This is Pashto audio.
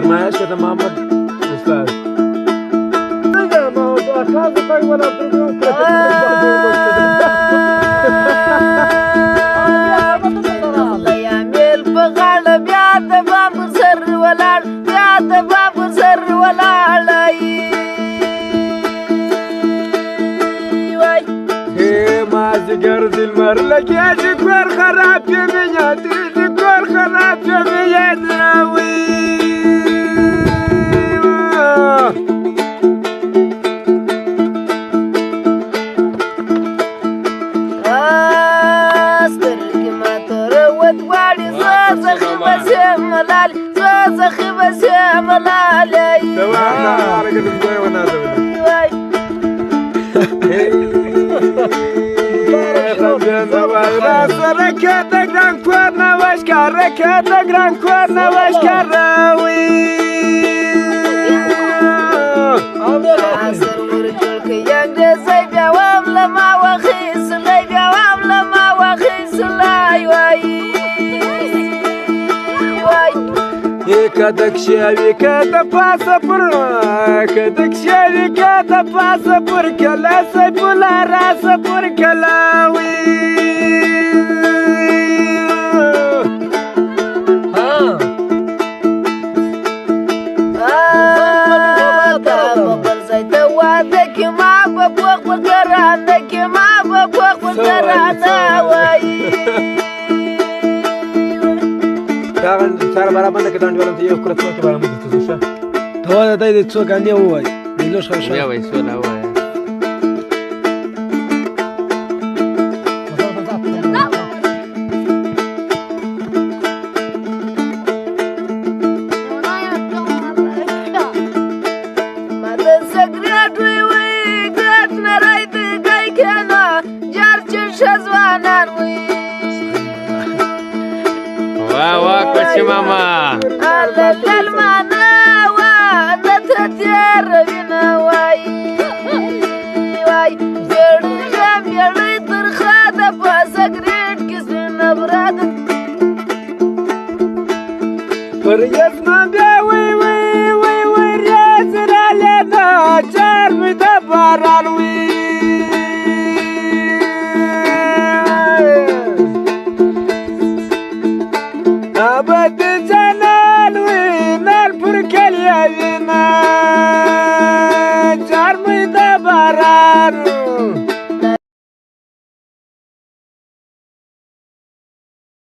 معايا كده محمد استاذ الله يعمل بغال بياد باب سر ولا بياد باب سر ولا علي ما زقر ذي المرلك يا زقر خراب يميات زقر خراب يميات ناوي زخي بس يا ملالي توعنا على قد شوي وانا ركتك ران كورنا واشكار ركتك ران كورنا واشكار راوي عصر ورجلك ينجز بيوام لما وخيس لي بيوام لما وخيس لاي واي كدك شاوي كدا باسبور كدك شاوي كدا باسبور كلا سيبولا راسبور كلاوي بقل زيت وادك ما ببوق بقرانك ما ببوق بقرانا واي سارة برا بندك تاني ولا تيجي كرة صوت برا مدة تزوجها. هو ده تايد تسوق عني هو يلوش خشوا. يا ويسولا هو. ما تسكرت وي قد نرايد جاي كنا جارج شزوانا وي. واو كوتشي ماما على المانا وتتير بنا واي واي جرجم يريد الخادة فسكرت كسبنا براد وريت ما بيوي وي وي وي ريت رالنا جار مدبر الوي أبدي